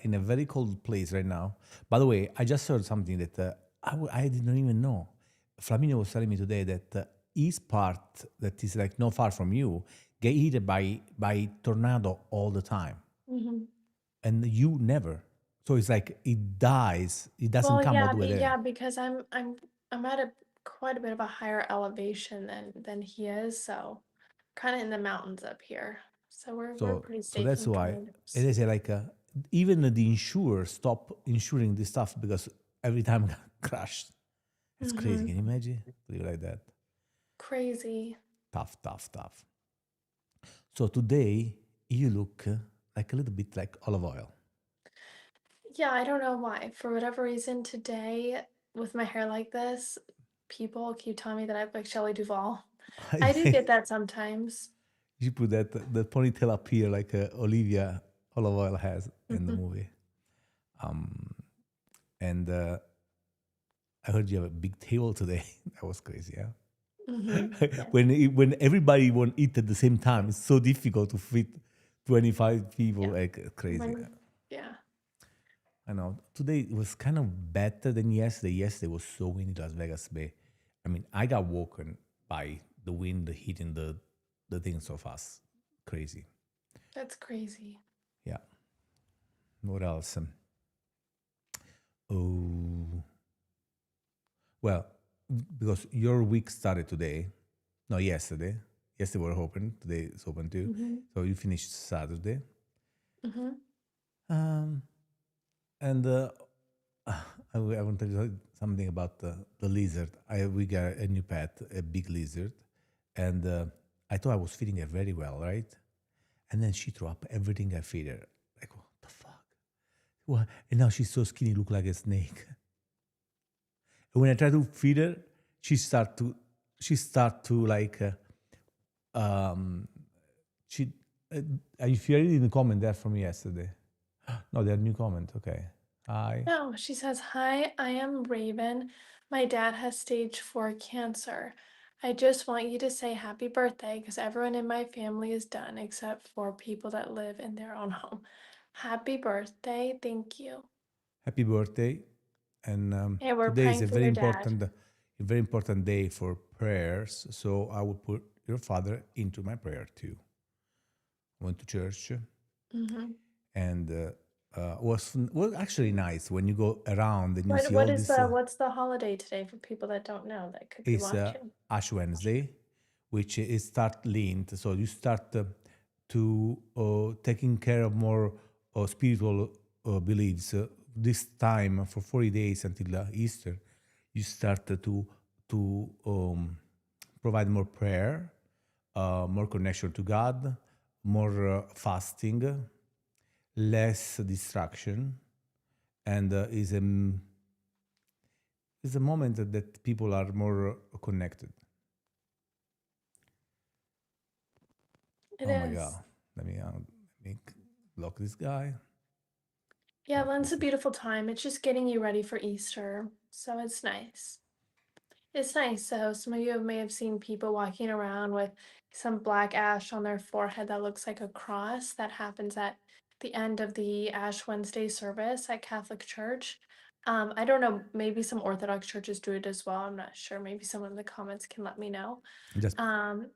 in a very cold place right now. By the way, I just heard something that I didn't even know. Flaminio was telling me today that his part that is like not far from you get hit by tornado all the time, Hmm. and you never. So it's like it dies. It doesn't Well, come all yeah, the way there. yeah, because I'm at a quite a bit of a higher elevation than he is, so kind of in the mountains up here. So we're pretty So safe that's from why. tornadoes. And they say like even the insurer stop insuring this stuff because every time it crashed. It's crazy. Hmm. Can you imagine? Live like that. Crazy. Tough, tough, tough. So today you look like a little bit like olive oil. Yeah, I don't know why. For whatever reason, today with my hair like this, people keep telling me that I look like Shelley Duvall. I do get that sometimes. You put that ponytail up here like Olivia olive oil has in the Hmm. movie. And I heard you have a big table today. That was crazy, yeah. Hmm. Yeah. When everybody want to eat at the same time, it's so difficult to fit 25 people Yeah. like crazy. Yeah. I know. Today it was kind of better than yesterday. Yesterday was so windy, Las Vegas Bay. I mean, I got woken by the wind hitting the thing so fast. Crazy. That's crazy. Yeah. What else? Oh, well, because your week started today. No, yesterday. Yesterday we were open. Today it's open too. Hmm. So you finished Saturday. Hmm. Um, and I want to tell you something about the lizard. We got a new pet, a big lizard, and I thought I was feeding her very well, right? And then she threw up everything I feed her. Like, what the fuck? What? And now she's so skinny, look like a snake. And when I try to feed her, she start to like um she. If you're reading the comment there from yesterday, no, there new comment. Okay, hi. No, she says, "Hi, I am Raven. My dad has stage 4 cancer. I just want you to say happy birthday because everyone in my family is done except for people that live in their own home. Happy birthday. Thank you." Happy birthday. And And we're today is praying for your dad. a very important day for prayers. So I will put your father into my prayer too. Went to church Hmm. and was actually nice when you go around and you see What all is this. what's the holiday today for people that don't know that could be Is watching? Ash Wednesday, which is start Lent. So you start to taking care of more spiritual beliefs. This time for 40 days until Easter, you start to provide more prayer, more connection to God, more fasting, less distraction, and is a moment that people are more connected. It Oh my god! is. Let me block this guy. Yeah, Block Lent's this a guy. beautiful time. It's just getting you ready for Easter. So it's nice. It's nice. So some of you may have seen people walking around with some black ash on their forehead that looks like a cross. That happens at the end of the Ash Wednesday service at Catholic Church. I don't know, maybe some Orthodox churches do it as well. I'm not sure. Maybe someone in the comments can let me know. Just Um,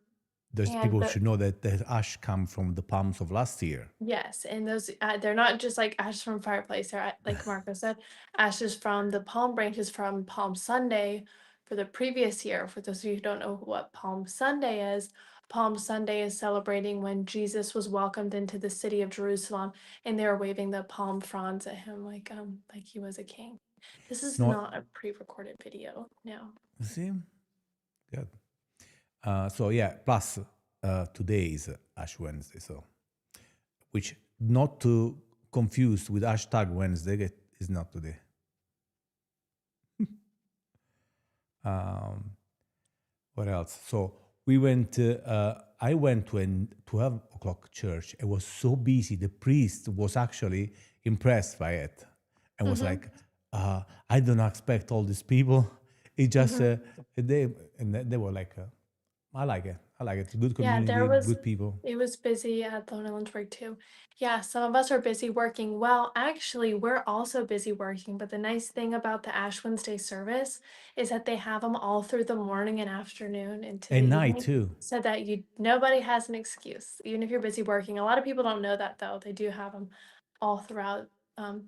there's and people the should know that the ash come from the palms of last year. Yes, and those they're not just like ashes from fireplace. They're like Marco said, ashes from the palm branches from Palm Sunday for the previous year. For those of you who don't know what Palm Sunday is celebrating when Jesus was welcomed into the city of Jerusalem, and they were waving the palm fronds at him like he was a king. This is No, not a pre-recorded video. No. you see, good. So yeah, plus today is Ash Wednesday, so which not to confuse with hashtag Wednesday is not today. Um, what else? So we went. I went to an 12 o'clock church. It was so busy. The priest was actually impressed by it, and was Mm-hmm. like, "I don't expect all these people." It just Mm-hmm. they and they were like I like it. I like it. Good Yeah, community, good people. it was busy at Lone Lynchburg too. Yeah, some of us are busy working. Well, actually, we're also busy working, but the nice thing about the Ash Wednesday service is that they have them all through the morning and afternoon into the And night evening too. so that nobody has an excuse, even if you're busy working. A lot of people don't know that though. They do have them all throughout.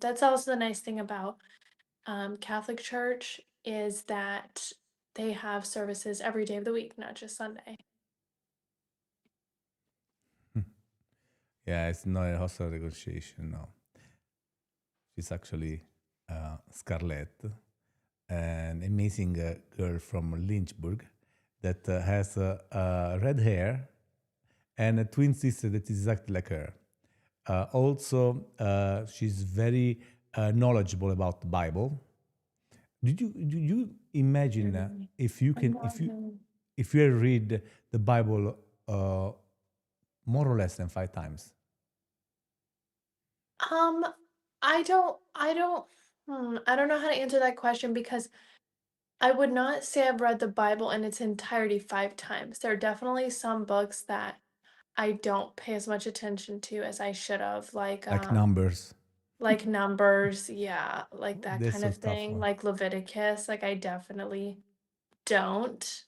That's also the nice thing about Catholic Church is that they have services every day of the week, not just Sunday. Yeah, it's not a hostile negotiation. No, she's actually Scarlett, an amazing girl from Lynchburg that has red hair and a twin sister that is exactly like her. Also, she's very knowledgeable about the Bible. Did you imagine Really. if you I'm can not really. if you read the Bible more or less than 5 times? Um, I don't know how to answer that question because I would not say I've read the Bible in its entirety 5 times. There are definitely some books that I don't pay as much attention to as I should have, Like Numbers. like Numbers, yeah, like that That's kind a of tough thing, one. like Leviticus, like I definitely don't.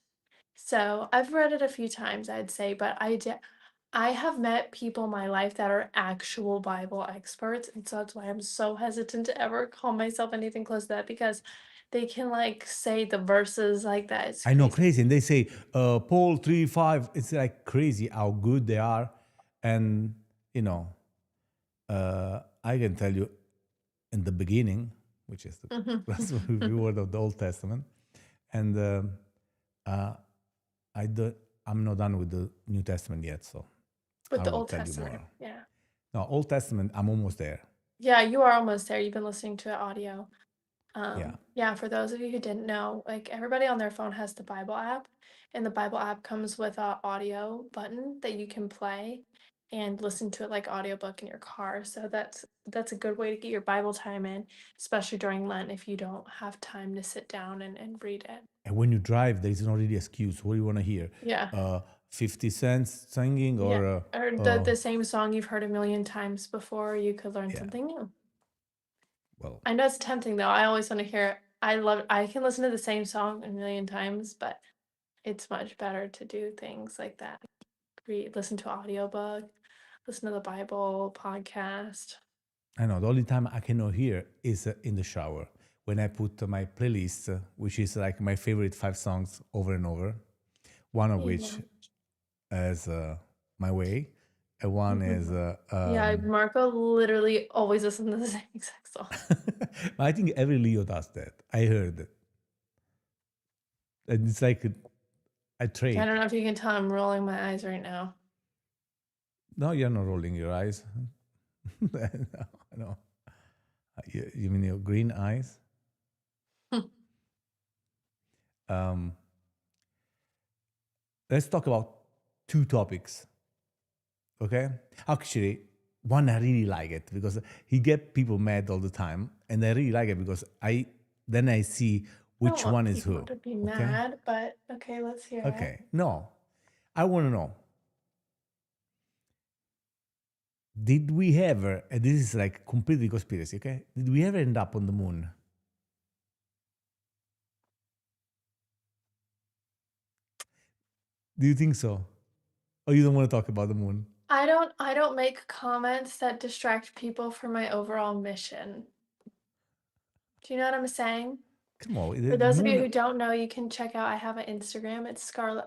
So I've read it a few times, I'd say, but I have met people in my life that are actual Bible experts, and so that's why I'm so hesitant to ever call myself anything close to that because they can like say the verses like that. It's I know, crazy. crazy. And they say Paul 3:5. It's like crazy how good they are. And, you know, I can tell you in the beginning, which is the last word of the Old Testament, and uh, I do, I'm not done with the New Testament yet, so With I the will Old tell you Testament. more. Yeah. No, Old Testament, I'm almost there. Yeah, you are almost there. You've been listening to it audio. Yeah. Yeah, for those of you who didn't know, like everybody on their phone has the Bible app, and the Bible app comes with a audio button that you can play and listen to it like audiobook in your car. So that's a good way to get your Bible time in, especially during Lent if you don't have time to sit down and read it. And when you drive, there is no really excuse. What do you want to hear? Yeah. 50 cents singing Yeah. or, Or the same song you've heard a million times before, you could learn yeah, something new. well, I know it's tempting though. I always want to hear it. I can listen to the same song a million times, but it's much better to do things like that. Listen to audiobook, listen to the Bible podcast. I know the only time I cannot hear is in the shower when I put my playlist, which is like my favorite 5 songs over and over. One of which Amen. is My Way, and one is. Yeah, Marco literally always listens to the same exact song. I think every Leo does that. I heard it. And it's like a I trait. don't know if you can tell I'm rolling my eyes right now. No, you're not rolling your eyes. No, no. You mean your green eyes? Um, let's talk about 2 topics. Okay? Actually, one I really like it because he get people mad all the time, and I really like it because I see I don't which want one is people who. to be Okay? mad, but okay, let's hear it. Okay. No. I want to know. Did we ever, and this is like completely conspiracy, okay? Did we ever end up on the moon? Do you think so? Or you don't want to talk about the moon? I don't make comments that distract people from my overall mission. Do you know what I'm saying? Come on, For the those of you moon. who don't know, you can check out I have an Instagram. It's Scarlet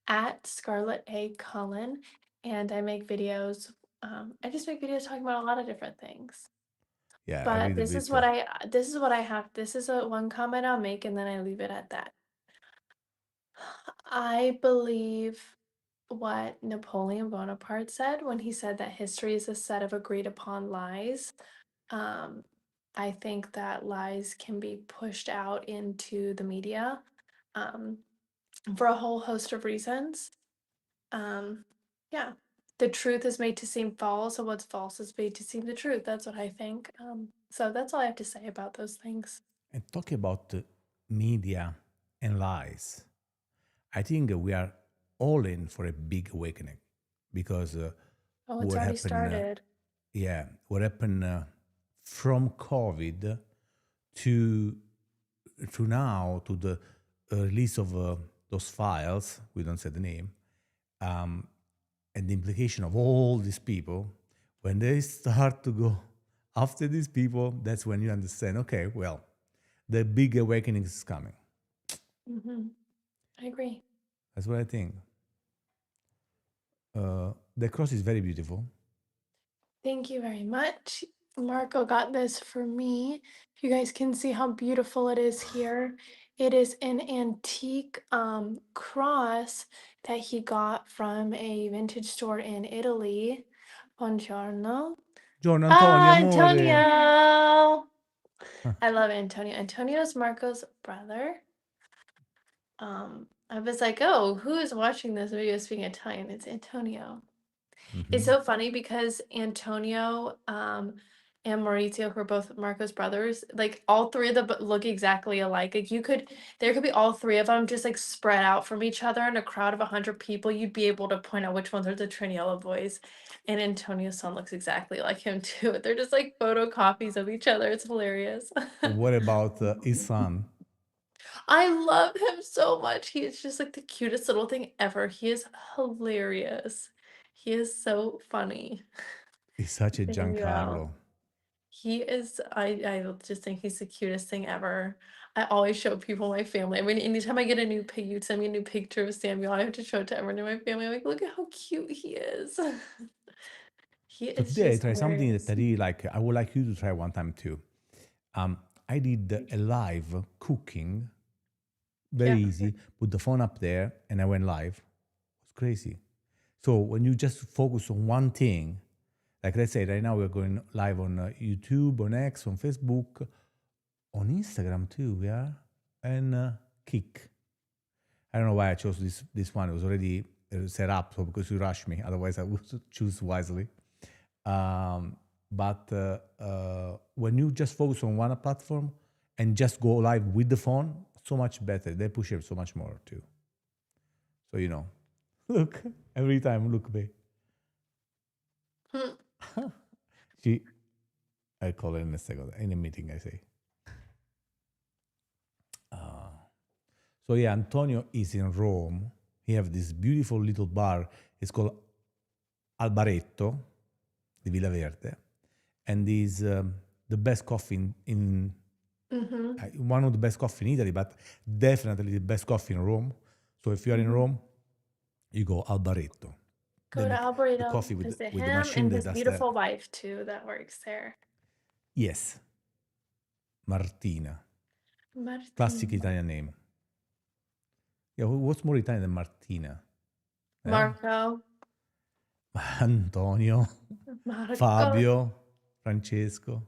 at Scarlet A Cullen, and I make videos. I just make videos talking about a lot of different things. Yeah, I But read a bit. this is what I have. This is a one comment I'll make, and then I leave it at that. I believe what Napoleon Bonaparte said when he said that history is a set of agreed upon lies. Um, I think that lies can be pushed out into the media um, for a whole host of reasons. Um, yeah, the truth is made to seem false, and what's false is made to seem the truth. That's what I think. So that's all I have to say about those things. And talking about media and lies, I think we are all in for a big awakening because Oh, it's what already happened, started. yeah, what happened from COVID to now to the release of those files, we don't say the name, um, and the implication of all these people, when they start to go after these people, that's when you understand, okay, well, the big awakening is coming. Hmm. I agree. That's what I think. The cross is very beautiful. Thank you very much. Marco got this for me. You guys can see how beautiful it is here. It is an antique cross that he got from a vintage store in Italy. Buongiorno. Giorno Antonio, Ah, amore. Antonio! I love Antonio. Antonio's Marco's brother. I was like, oh, who is watching this video speaking Italian? It's Antonio. It's Mhm. so funny because Antonio, and Maurizio, who are both Marco's brothers, like all three of them look exactly alike. Like there could be all three of them just like spread out from each other in a crowd of 100 people. You'd be able to point out which ones are the Triniello boys. And Antonio's son looks exactly like him too. They're just like photocopies of each other. It's hilarious. What about his son? I love him so much. He is just like the cutest little thing ever. He is hilarious. He is so funny. He's such a Checking you out. Giancarlo. He is I just think he's the cutest thing ever. I always show people in my family. I mean, anytime I get a new pig, you send me a new picture of Samuel. I have to show it to everyone in my family. I'm like, look at how cute he is. He So is today I just try something that hilarious. I really like. I would like you to try one time too. I did a live cooking, very Yeah. easy. Put the phone up there, and I went live. It was crazy. So when you just focus on one thing, like let's say right now we're going live on YouTube, on X, on Facebook, on Instagram too. We are, and Kick. I don't know why I chose this one. It was already set up, so because you rushed me. Otherwise, I would choose wisely. But when you just focus on one platform and just go live with the phone, so much better. They push it so much more too. So look every time. Look, babe. Hmm. She, I call her in a second. In a meeting, I say. So yeah, Antonio is in Rome. He have this beautiful little bar. It's called Albaretto di Villa Verde, and is the best coffee in Mm-hmm. one of the best coffee in Italy, but definitely the best coffee in Rome. So if you are in Mm-hmm. Rome, you go Albaretto. They Go to make the Alvarado, coffee with visit the him machine and that his does that. beautiful wife too that works there. Yes, Martina, classic Martina. Italian name. Yeah, what's more Italian than Martina? Eh? Marco. Antonio, Marco. Fabio, Francesco.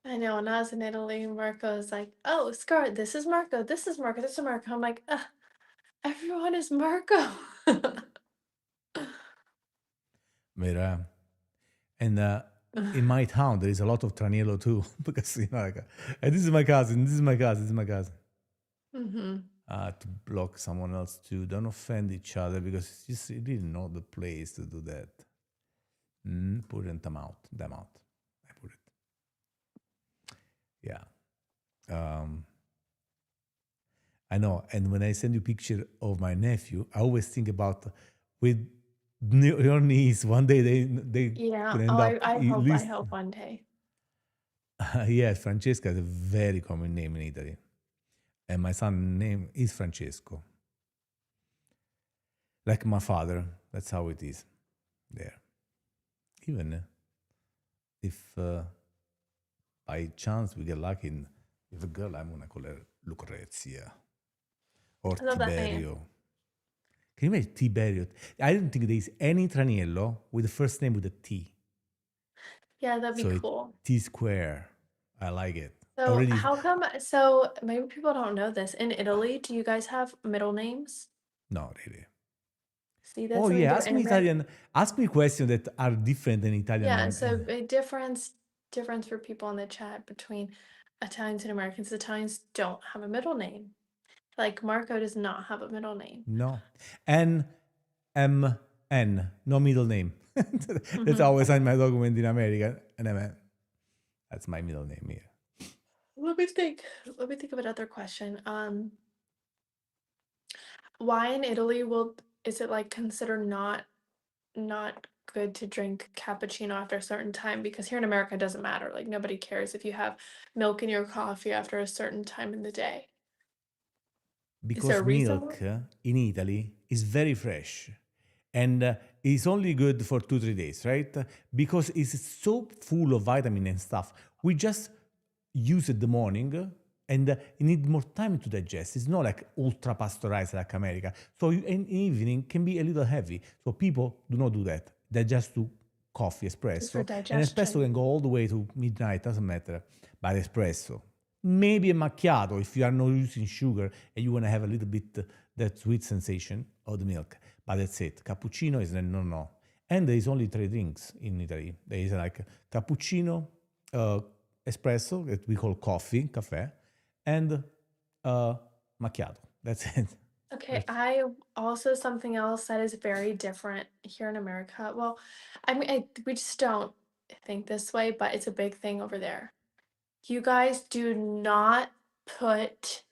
I know when I was in Italy, Marco was like, "Oh, Scar, this is Marco, this is Marco, this is Marco." I'm like, everyone is Marco." Vera. And in my town, there is a lot of Traniello too, because and this is my cousin, this is my cousin, this is my cousin. Mm-hmm. To block someone else too. Don't offend each other because it's just you didn't know the place to do that. Put them out. Them out. I put it. Yeah. Um, I know. And when I send you picture of my nephew, I always think about with your niece. One day they Yeah. could Oh, end I, up I at hope, I least. hope one day. Yes, Francesca is a very common name in Italy, and my son name is Francesco. Like my father. That's how it is there. Even if by chance we get lucky with a girl, I'm gonna call her Lucrezia or I love that name. Tiberio. Can you imagine Tiberio? I don't think there is any Traniello with the first name with a T. Yeah, that'd be So it cool. T square. I like it. So Already, how come, so maybe people don't know this. In Italy, do you guys have middle names? no, really. See, that's Oh something yeah, different. ask me Italian. Ask me questions that are different than Italian Yeah, name. so a difference for people in the chat between Italians and Americans. Italians don't have a middle name. Like Marco does not have a middle name. No, and M-N, no middle name. That's how I sign my document in America. And that's my middle name here. Let me think. Let me think of another question. Why in Italy will is it like considered not good to drink cappuccino after a certain time? Because here in America it doesn't matter. Like nobody cares if you have milk in your coffee after a certain time in the day. Is there a Because reason? milk in Italy is very fresh and it's only good for 2 3 days, right? Because it's so full of vitamin and stuff. We just use it the morning and you need more time to digest. It's not like ultra pasteurized like America. So in evening can be a little heavy. So people do not do that. They just do coffee, Just for espresso, and espresso digestion. can go all the way to midnight. Doesn't matter. But espresso, maybe a macchiato if you are not using sugar and you want to have a little bit that sweet sensation of the milk. But that's it. Cappuccino is a no. And there is only three drinks in Italy. There is like cappuccino, uh, espresso that we call coffee, cafe, and uh, macchiato. That's it. Okay, That's I also something else that is very different here in America. Well, I mean, we just don't think this way, but it's a big thing over there. You guys do not put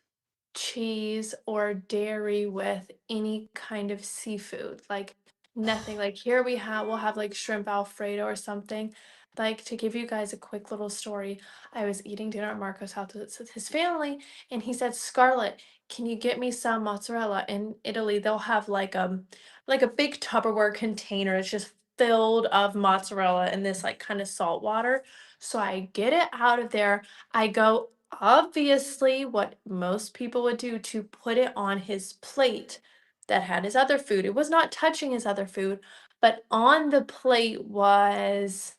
cheese or dairy with any kind of seafood, like nothing. Like here we'll have like shrimp alfredo or something. Like to give you guys a quick little story, I was eating dinner at Marco's house with his family, and he said, "Scarlett, can you get me some mozzarella?" In Italy, they'll have like a big Tupperware container. It's just filled of mozzarella in this like kind of salt water. So I get it out of there. I go obviously what most people would do to put it on his plate that had his other food. It was not touching his other food, but on the plate was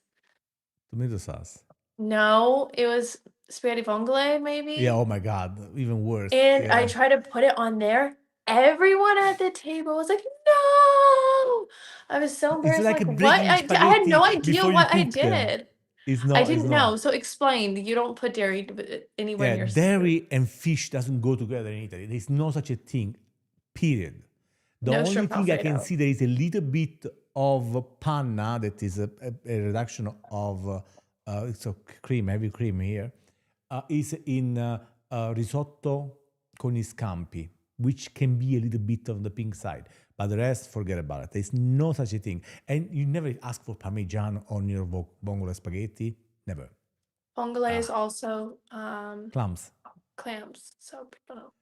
tomato sauce. no, it was spaghetti vongole Yeah, maybe. oh my God, even worse. And I Yeah. tried to put it on there. Everyone at the table was like, "No!" I was so It's embarrassed. like Like, what? breaking I had no spaghetti idea before you what I cook them. did. It's I not, it's didn't not. know. So explain. You don't put dairy anywhere Yeah, near seafood. dairy and fish doesn't go together in Italy. There's no such a thing, period. The No only shrimp thing I can Alfredo. see there is a little bit of panna, that is a reduction of it's a cream, heavy cream here, is in risotto con i scampi, which can be a little bit on the pink side. But the rest, forget about it. There's no such a thing. And you never ask for Parmesan on your vongole spaghetti. Never. Vongole is Ah, also clams. clams. So people know.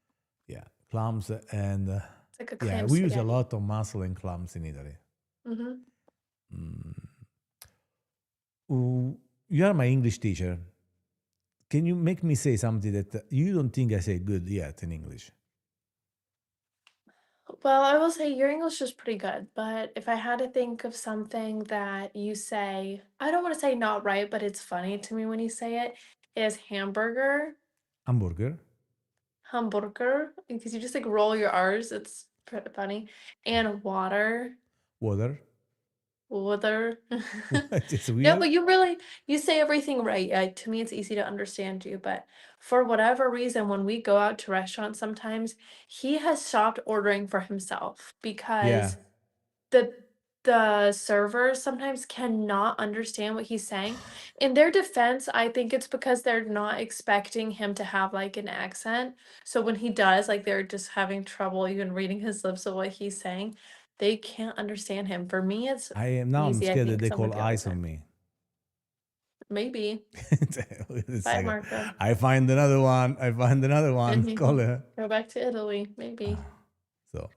Yeah, clams and It's like a yeah, clam we use a spaghetti. lot of mussel and clams in Italy. Hmm. Ooh, you are my English teacher. Can you make me say something that you don't think I say good yet in English? Well, I will say your English is pretty good, but if I had to think of something that you say, I don't want to say not right, but it's funny to me when you say it, is hamburger, Hamburger, hamburger, because you just like roll your R's. It's pretty funny. And water, water. water. What? It's No, weird. but you say everything right. To me, it's easy to understand you. But for whatever reason, when we go out to restaurants, sometimes he has stopped ordering for himself Yeah, because the the servers sometimes cannot understand what he's saying. In their defense, I think it's because they're not expecting him to have like an accent. So when he does, like they're just having trouble even reading his lips of what he's saying. They can't understand him. For me, it's I am now. I'm easy, I scared that think, they some call with the eyes on accent. me. Maybe. Wait a Bye, second. Marco. I find another one. I find another one. Call her. Go back to Italy, maybe. So,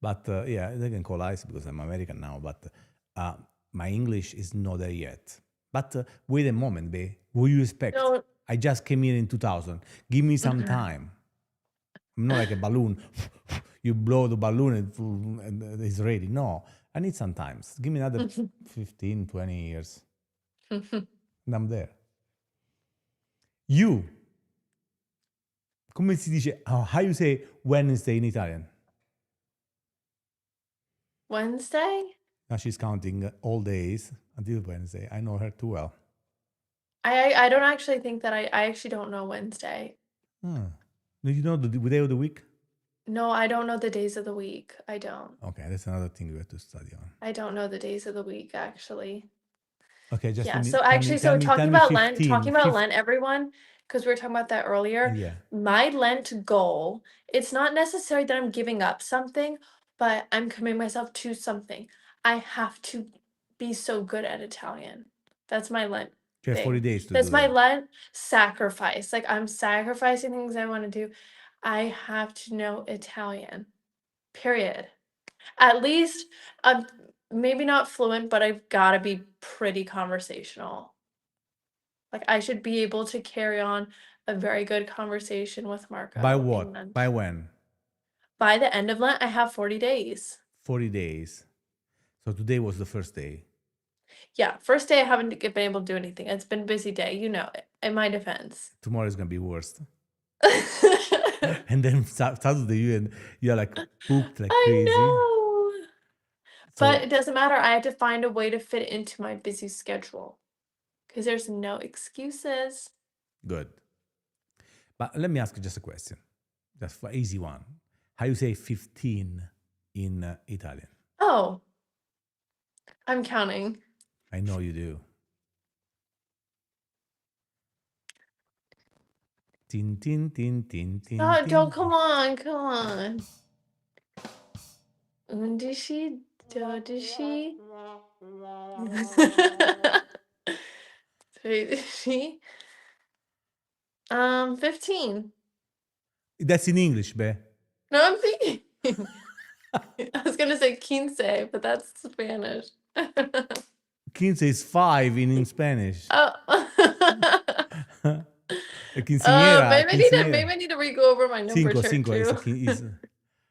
but yeah, they can call eyes because I'm American now. But uh, my English is not there yet. But wait a moment, babe. What do you expect? No. I just came here in 2000. Give me some time. I'm not like a balloon. You blow the balloon and it's ready. No, I need some time. Give me another 15, 20 years. And I'm there. You, come si dice, how you say Wednesday in Italian? Wednesday? Now she's counting all days until Wednesday. I know her too well. I don't actually think that I actually don't know Wednesday. Hmm. Do you know the day of the week? No, I don't know the days of the week. I don't. Okay, that's another thing we have to study on. I don't know the days of the week actually. Okay, just Yeah. give me, So actually, tell so me, tell talking me about Lent, 15, talking about 15. Lent, everyone, because we were talking about that earlier. Yeah. My Lent goal, it's not necessary that I'm giving up something, but I'm committing myself to something. I have to be so good at Italian. That's my Lent You have 40 thing. days to That's do my that. Lent sacrifice. Like I'm sacrificing things I want to do. I have to know Italian. Period. At least, um, maybe not fluent, but I've got to be pretty conversational. Like I should be able to carry on a very good conversation with By Marco in what? By Lent. when? By the end of Lent, I have 40 days. 40 days. So today was the first day. Yeah, first day I haven't been able to do anything. It's been a busy day, you know it, in my defense. Tomorrow is gonna be worst. I And then Saturday you're like booked like crazy. know. But So it doesn't matter. I have to find a way to fit it into my busy schedule because there's no excuses. good. But let me ask you just a question. Just for easy one. How you say 15 in Italian? Oh, I'm counting. I know you do. Tin tin tin tin tin Oh, don't, tin. come on, come on. 11, 12, 13, 15. That's in English, be. No, I'm thinking. I was gonna say 15, but that's Spanish. 15 is 5 in Spanish. Oh. Quinceañera, Maybe quinceañera. I need to re-go over my number Cinco, chart cinco is, too. is,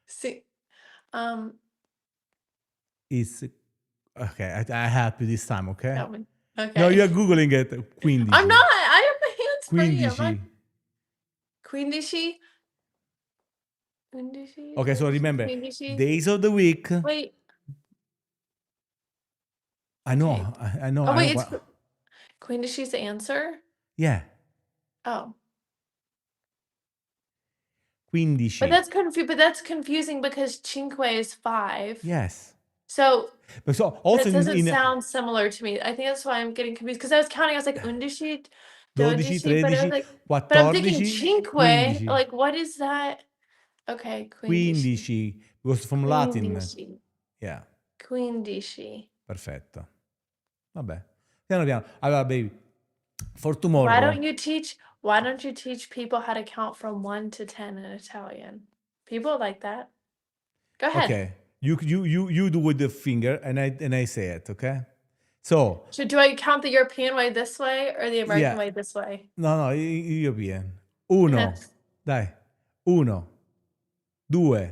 See, um, is okay. I help you this time, okay? tell me. No, Okay. you're googling it. I'm 15. not. I have my hands free. I'm not. 15. 15. 15, Okay, so remember 15. days of the week. Wait. I Okay. know, I know, Oh I know. wait, it's Queen She's the answer. Yeah, Oh, 15. But that's confusing because cinque is 5. Yes. So But so also that doesn't in sound similar to me. I think that's why I'm getting confused because I was counting. I was like 11, 12, 12, but I was 13, like, but I'm thinking 14, cinque. 15. Like, what is that? Okay, 15, 15 because from Latin. 15, Yeah, 15. perfetto. Vabbè. Piano piano. Allora, baby, for Why tomorrow. don't you teach? Why don't you teach people how to count from 1 to 10 in Italian? People like that. Go ahead. Okay. You do with the finger and I say it, okay? So, So do I count the European way this way or the American yeah. way this way? No, io bien. Uno. Dai. Uno, due,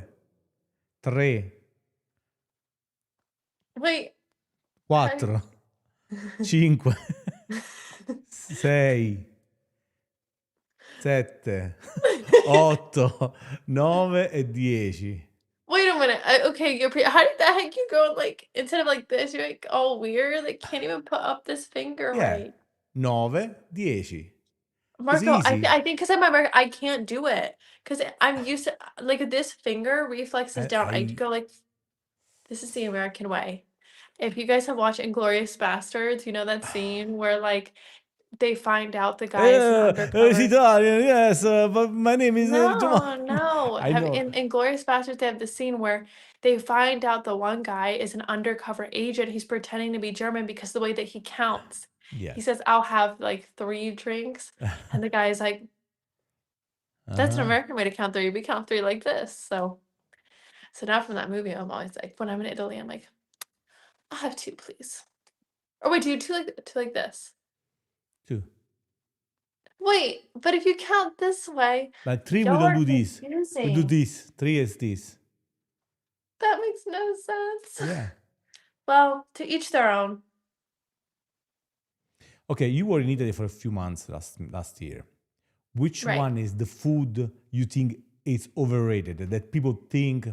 tre, Wait. quattro, cinque, 6, 7, 8, 9 e 10. Wait a minute. Okay, European. How did the heck you go like instead of like this, you're like all weird? Like can't even put up this finger Yeah. right. 9, 10. It's Marco, easy. I think because I'm American, I can't do it because I'm used to like this finger reflexes down. I I go like this is the American way. If you guys have watched Inglorious Bastards, you know that scene where like they find out the guy is an it's undercover. Italian, yes, but my name is Jamal. No, no. I Have know. in Glorious Bastards, they have the scene where they find out the one guy is an undercover agent. He's pretending to be German because the way that he counts. He Yes. says, "I'll have like 3 drinks," and the guy is like, "That's an Uh-huh. American way to count three. We count three like this." So now from that movie, I'm always like, when I'm in Italy, I'm like, "I'll have two, please." Or wait, do you two like this? 2. Wait, but if you count this way, But 3 we y'all don't are do this. We do confusing. this. 3 is this. That makes no sense. Yeah. Well, to each their own. Okay, you were in Italy for a few months last year. Which Right. one is the food you think is overrated that people think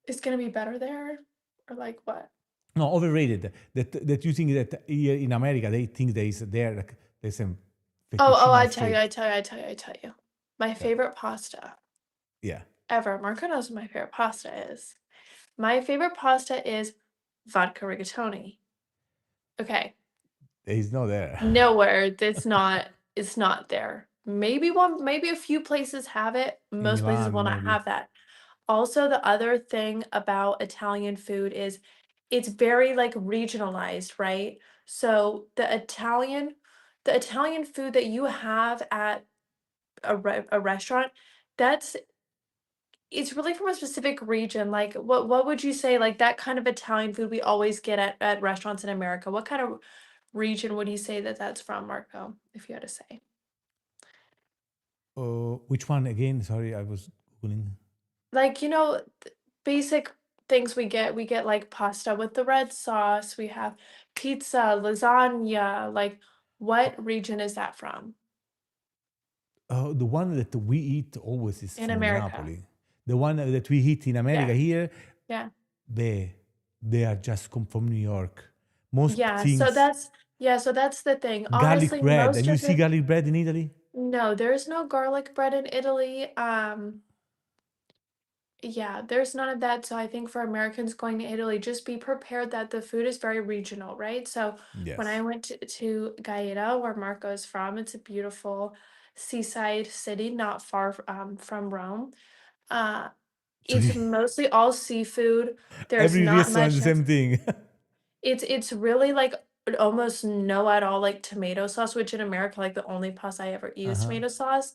It's gonna be better there? Or like what? no overrated that you think that here in America they think there is there like there's some Oh, fettuccine I tell you, alfredo. I tell you, I tell you, I tell you. My Tell me. favorite pasta Yeah. ever. Marco knows what my favorite pasta is. My favorite pasta is vodka rigatoni. Okay, He's not there. nowhere it's not there. Maybe a few places have it. In Most places Milan, will not maybe. have that. Also, the other thing about Italian food is it's very like regionalized, right? So the Italian food that you have at a restaurant, that's it's really from a specific region. Like what would you say like that kind of Italian food we always get at restaurants in America? What kind of region would you say that that's from, Marco, if you had to say? Which one again? Sorry, I was Googling. Like, basic things we get like pasta with the red sauce, we have pizza, lasagna, like Oh, what region is that from the one that we eat always is in from the America? Napoli. The one that we eat in America Yeah, here, yeah. they are just come from New York. Most Yeah, things, so that's the thing. garlic Honestly, bread, most and you of see it garlic bread in Italy. no, there's no garlic bread in Italy. Yeah, there's none of that. So I think for Americans going to Italy, just be prepared that the food is very regional, right? So when I Yes. went to Gaeta, where Marco is from, it's a beautiful seaside city, not far from Rome. Uh, So it's mostly all seafood. There's every not restaurant much the that's same thing. it's really like almost no at all like tomato sauce, which in America, like the only pasta I ever eat Uh is huh. tomato sauce.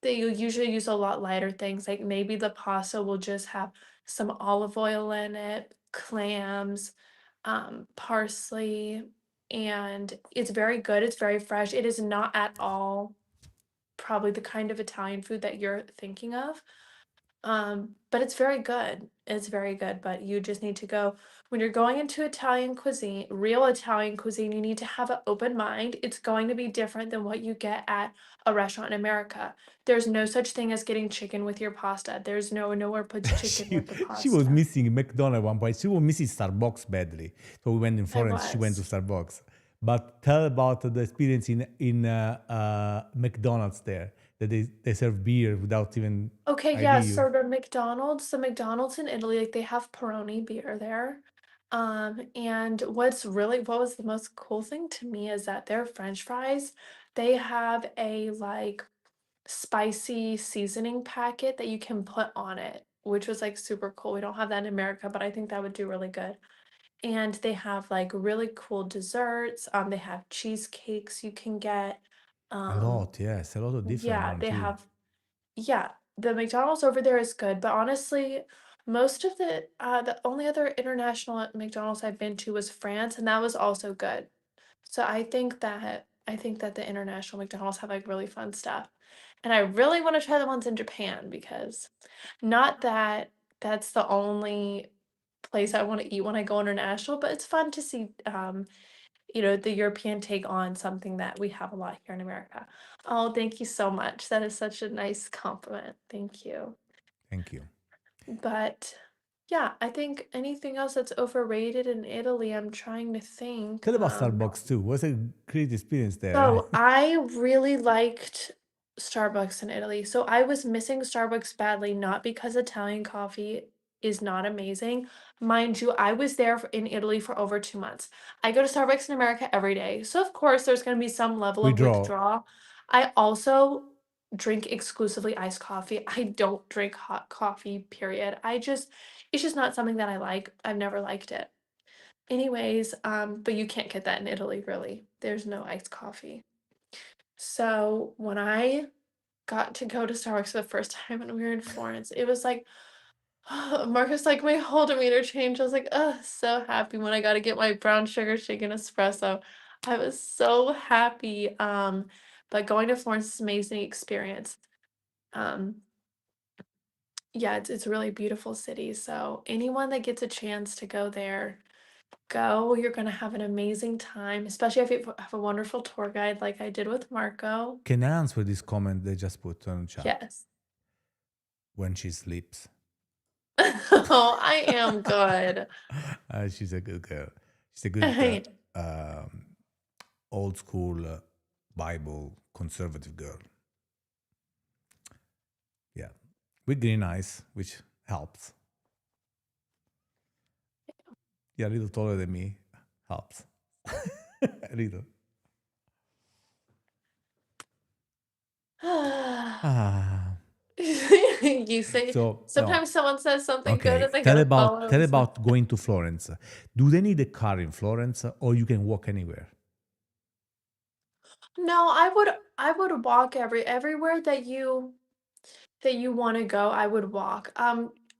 They usually use a lot lighter things, like maybe the pasta will just have some olive oil in it, clams, parsley, and it's very good. It's very fresh. It is not at all probably the kind of Italian food that you're thinking of. But it's very good. It's very good, but you just need to go when you're going into Italian cuisine, real Italian cuisine, you need to have an open mind. It's going to be different than what you get at a restaurant in America. There's no such thing as getting chicken with your pasta. There's nowhere puts chicken she with the she was pasta. missing McDonald's at one point. She was missing Starbucks badly. So we went in I Florence. She went to was. Starbucks. But tell about the experience in McDonald's there that they serve beer without even Okay, yeah, ID you. so the McDonald's in Italy, like they have Peroni beer there. And what was the most cool thing to me is that their French fries, they have a like spicy seasoning packet that you can put on it, which was like super cool. We don't have that in America, but I think that would do really good. And they have like really cool desserts. They have cheesecakes you can get. A Um, lot, yes, a lot of different yeah, one they too. have yeah, the McDonald's over there is good, but honestly, most of the only other international McDonald's I've been to was France, and that was also good. So I think that the international McDonald's have like really fun stuff. And I really want to try the ones in Japan because not that that's the only place I want to eat when I go international, but it's fun to see the European take on something that we have a lot here in America. Oh, thank you so much. That is such a nice compliment. Thank you. Thank you. But yeah, I think anything else that's overrated in Italy, I'm trying to think. Tell about Starbucks too. What's a great experience there? So I really liked Starbucks in Italy. So I was missing Starbucks badly, not because Italian coffee is not amazing. Mind you, I was there in Italy for over 2 months. I go to Starbucks in America every day. So of course there's going to be some level of Withdraw. withdrawal. I also drink exclusively iced coffee. I don't drink hot coffee, period. It's just not something that I like. I've never liked it. Anyways, but you can't get that in Italy, really. There's no iced coffee. So when I got to go to Starbucks for the first time when we were in Florence, it was like Marcus like my whole demeanor changed. I was like, so happy when I got to get my brown sugar shaken espresso. I was so happy. But going to Florence is an amazing experience. Um, yeah, it's a really beautiful city. So anyone that gets a chance to go there, go. You're gonna have an amazing time, especially if you have a wonderful tour guide like I did with Marco. Can I answer this comment they just put on chat? Yes. When she sleeps. Oh, I am good. She's a good girl. She's a good I old school Bible conservative girl. Yeah. with green eyes, which helps. You're a little taller than me, helps. A little. Ah. You say So no. sometimes someone says something good Okay. and they Tell gotta about follow. tell So. about going to Florence. Do they need a car in Florence, or you can walk anywhere? No, I would walk everywhere that you wanna go, I would walk.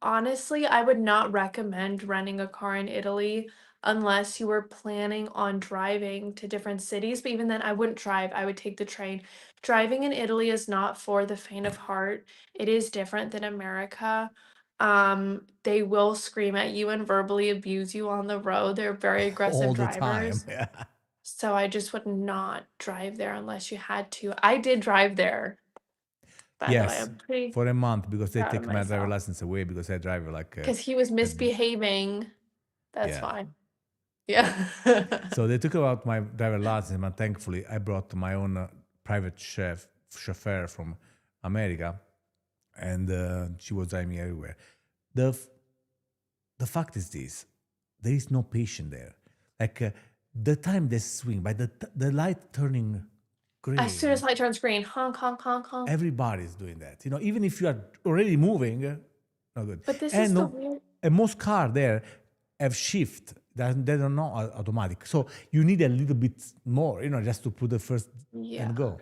Honestly, I would not recommend renting a car in Italy unless you were planning on driving to different cities, but even then, I wouldn't drive, I would take the train. Driving in Italy is not for the faint of heart. It is different than America. They will scream at you and verbally abuse you on the road, they're very aggressive All the time. drivers. Yeah. So I just would not drive there unless you had to. I did drive there, by the way. Yes, I'm pretty for a month because they proud of take my driver myself. license away because I drive like Because he was a misbehaving. That's yeah. fine. Yeah. So they took out my driver license, but thankfully I brought my own private chauffeur from America, and she was driving me everywhere. The f- the fact is this: there is no patient there. Like the time they swing by the light turning As soon as green, light turns green, honk, honk, honk, honk. everybody's doing that. Even if you are already moving, not good. But this is And the no, weird. and most car there have shift. They don't know automatic. So you need a little bit more, just to put the first Yeah. and go.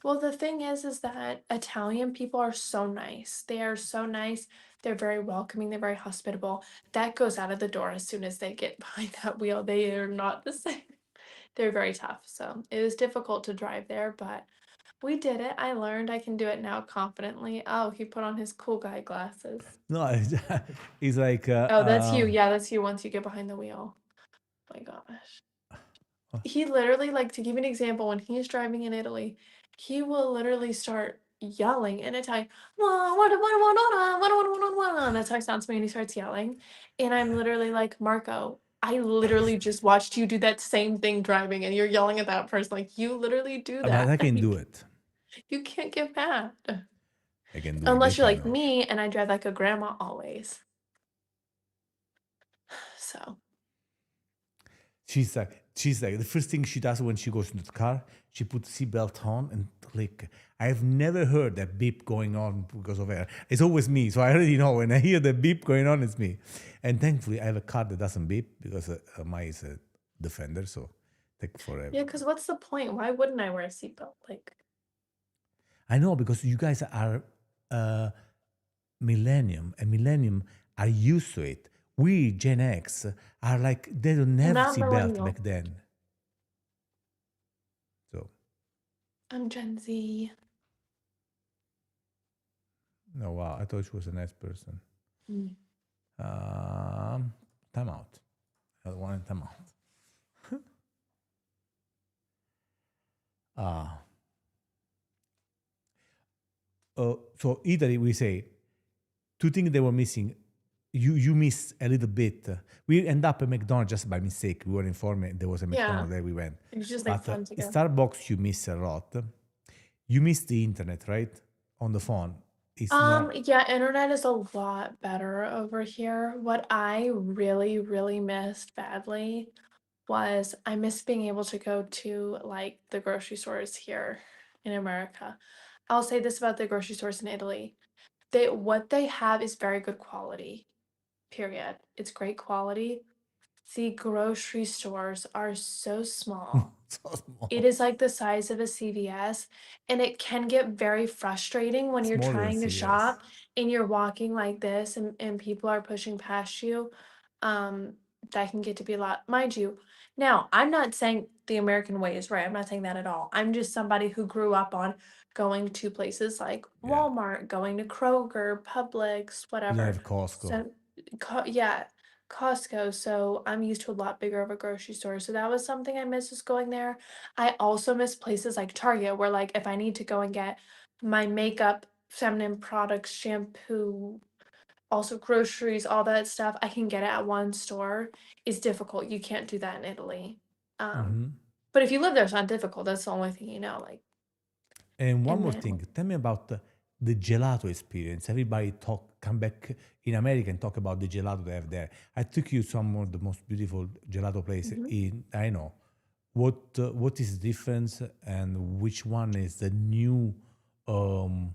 Well, the thing is that Italian people are so nice. They are so nice. They're very welcoming. They're very hospitable. That goes out of the door as soon as they get behind that wheel. They are not the same. They're very tough. So it was difficult to drive there, but we did it. I learned I can do it now confidently. Oh, he put on his cool guy glasses. No, it's like Oh, that's you. Yeah, that's you once you get behind the wheel. My gosh. He literally, like, to give you an example, when he's driving in Italy, he will literally start yelling in Italian. That's how he sounds to me, and he starts yelling. And I'm literally like, Marco, I literally just watched you do that same thing driving, and you're yelling at that person. Like, you literally do but I that. can do it. You can't get mad. I can do it. Unless This you're I like know. me and I drive like a grandma always. So, She's like the first thing she does when she goes into the car, she puts seatbelt on and click. I've never heard that beep going on because of her. It's always me, so I already know when I hear the beep going on, it's me. And thankfully, I have a car that doesn't beep because mine is a Defender, so take forever. yeah, because what's the point? Why wouldn't I wear a seatbelt? Like, I know because you guys are uh, millennium, and millennium are used to it. We Gen X are like they don't I'm have not seatbelt millennial. back then. So I'm Gen Z. no, wow, I thought she was a nice person. Mm. Time out. I want time out. Ah. So Italy, we say two things they were missing. You missed a little bit. We end up at McDonald's just by mistake. We were informed there was a Yeah, McDonald's there. We went, it's just like but fun to go. Starbucks you miss a lot. You miss the internet, right? On the phone, it's not. Yeah, internet is a lot better over here. What I really, really missed badly was I miss being able to go to like the grocery stores here in America. I'll say this about the grocery stores in Italy. What they have is very good quality. Period. It's great quality. The grocery stores are so small. So It small, is like the size of a CVS, and it can get very frustrating when you're smaller than trying to CVS. shop and you're walking like this and people are pushing past you. Um, that can get to be a lot. Mind you, now I'm not saying the American way is right. I'm not saying that at all. I'm just somebody who grew up on going to places like Yeah, Walmart, going to Kroger, Publix, we don't whatever. have Costco. So, yeah, Costco. So I'm used to a lot bigger of a grocery store. So that was something I missed was going there. I also miss places like Target where like if I need to go and get my makeup, feminine products, shampoo, also groceries, all that stuff, I can get it at one store. It's difficult. You can't do that in Italy. Um, Hmm. but if you live there, it's not difficult. That's the only thing you know. Like, And one and more then thing, tell me about the gelato experience. Everybody come back in America and talk about the gelato they have there. I took you some of the most beautiful gelato place Mhm. in. I know what is the difference and which one is the new um,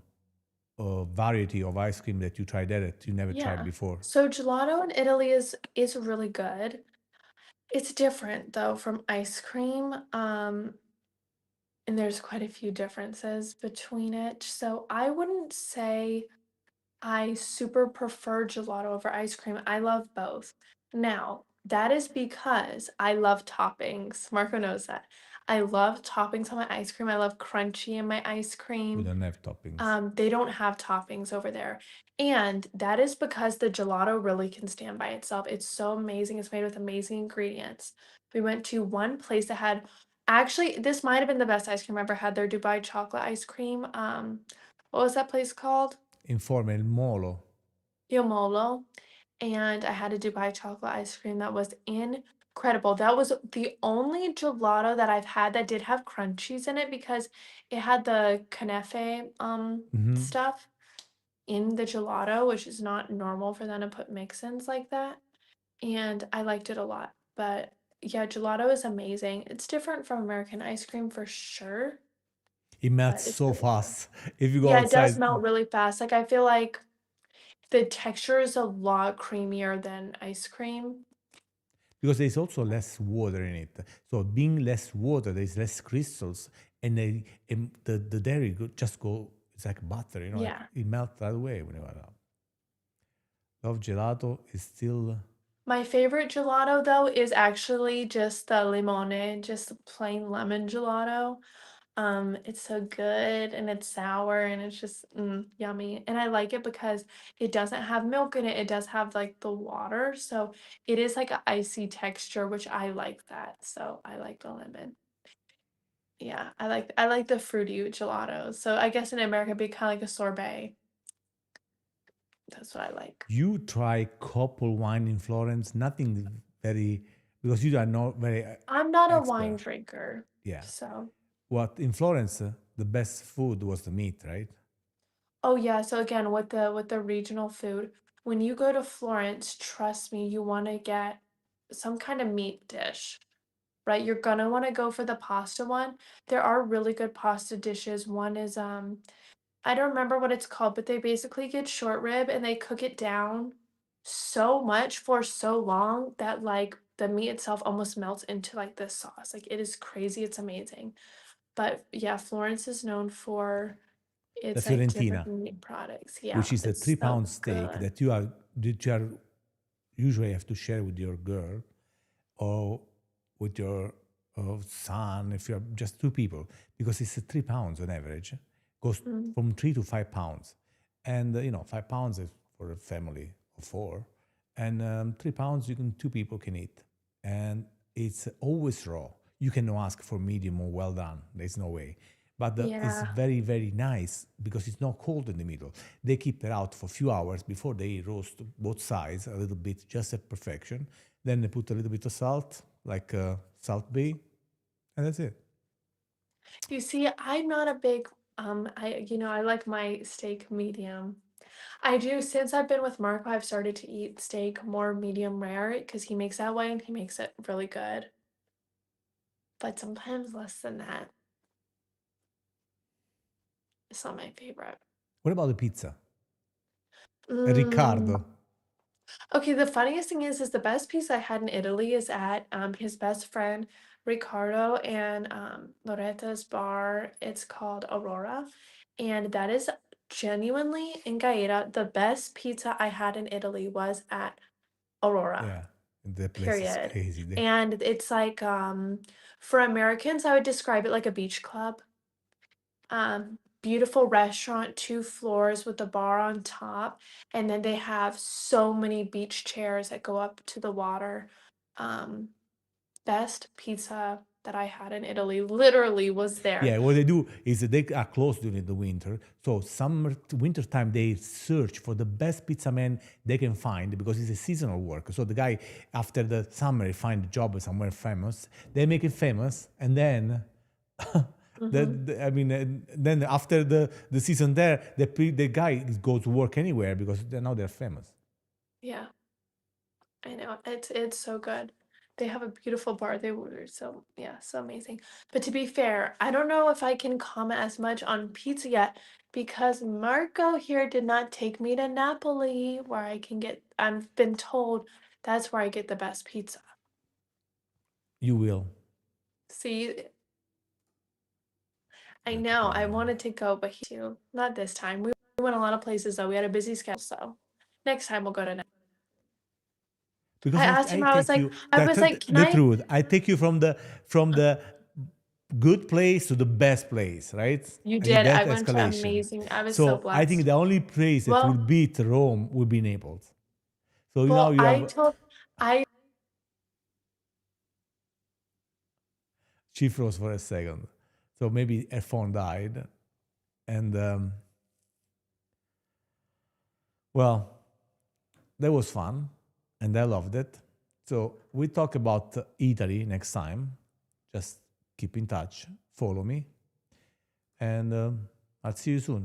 variety of ice cream that you tried there that you never tried Yeah. before. So gelato in Italy is really good. It's different though from ice cream. And there's quite a few differences between it. So I wouldn't say I super prefer gelato over ice cream. I love both. Now, that is because I love toppings. Marco knows that. I love toppings on my ice cream. I love crunchy in my ice We cream. don't have toppings. They don't have toppings over there. And that is because the gelato really can stand by itself. It's so amazing. It's made with amazing ingredients. We went to one place that had actually, this might have been the best ice cream I ever had, their Dubai chocolate ice cream. What was that place called? Informe il molo. Yomolo. And I had a Dubai chocolate ice cream that was incredible. That was the only gelato that I've had that did have crunchies in it because it had the knafe Hmm. stuff in the gelato, which is not normal for them to put mix-ins like that. And I liked it a lot. But yeah, gelato is amazing. It's different from American ice cream for sure, It melts but it's so really good. fast. If you go Yeah, it does outside, melt really fast. Like I feel like the texture is a lot creamier than ice cream. because there's also less water in it. So being less water, there's less crystals, and, the dairy just go. It's like butter, like Yeah. it melts right away when you are out. Love gelato is still. My favorite gelato though is actually just the limone, just the plain lemon gelato. It's so good and it's sour and it's just yummy. And I like it because it doesn't have milk in it. It does have like the water, so it is like a icy texture, which I like that. So I like the lemon. Yeah, I like the fruity gelato. So I guess in America it'd be kind of like a sorbet. That's what I like. You try couple wine in Florence, nothing very, because you are not very I'm not a wine expert. drinker, Yeah. so. What in Florence, the best food was the meat, right? Oh yeah, so again, with the regional food, when you go to Florence, trust me, you want to get some kind of meat dish, right? You're gonna want to go for the pasta one. There are really good pasta dishes. One is I don't remember what it's called, but they basically get short rib and they cook it down so much for so long that like the meat itself almost melts into like this sauce. Like it is crazy, it's amazing. But yeah, Florence is known for The its like different Fiorentina, meat products. which Yeah, is a it's 3 pound so steak good. that you are usually have to share with your girl or with your son if you're just two people, because it's 3 pounds on average. Goes Mm, from 3 to 5 pounds, and 5 pounds is for a family of four, and 3 pounds you can two people can eat, and it's always raw. You cannot ask for medium or well done. There's no way. But it's yeah. very, very nice because it's not cold in the middle. They keep it out for a few hours before they roast both sides a little bit, just at perfection. Then they put a little bit of salt, like Salt Bay, and that's it. You see, I'm not a big I like my steak medium. I do since I've been with Marco, I've started to eat steak more medium rare because he makes that way and he makes it really good. But sometimes less than that is not my favorite. What about the pizza? Mm. Riccardo. Okay, the funniest thing is the best pizza I had in Italy is at his best friend Riccardo and Loretta's bar. It's called Aurora, and that is genuinely in Gaeta the best pizza I had in Italy was at Aurora. Yeah, the place is Period. crazy. And it's like for Americans, I would describe it like a beach club. Beautiful restaurant, 2 floors with a bar on top, and then they have so many beach chairs that go up to the water. Um, Best pizza that I had in Italy literally was there. Yeah, what they do is that they are closed during the winter. So summer, winter time, they search for the best pizza man they can find because it's a seasonal work. So the guy, after the summer, he find a job somewhere famous. They make it famous, and then Hmm. I mean, then after the season there, the guy goes to work anywhere because now they're famous. Yeah, I know. It's so good. They have a beautiful bar. They were so, yeah, so amazing. But to be fair, I don't know if I can comment as much on pizza yet because Marco here did not take me to Napoli where I've been told that's where I get the best pizza. You will. See, I That's the know I problem. wanted to go, but not this time. We went a lot of places though. We had a busy schedule, so next time we'll go to. I Because asked I him, take you I was like, can the I? truth. I take you from the good place to the best place, right? You I did did. I that went to escalation. amazing. I was so So I think blessed. the only place that will Well, beat Rome will be Naples. So now well, you have I she froze for a second. So maybe her phone died, and well, that was fun, and I loved it. So we talk about Italy next time. Just keep in touch, follow me, and I'll see you soon.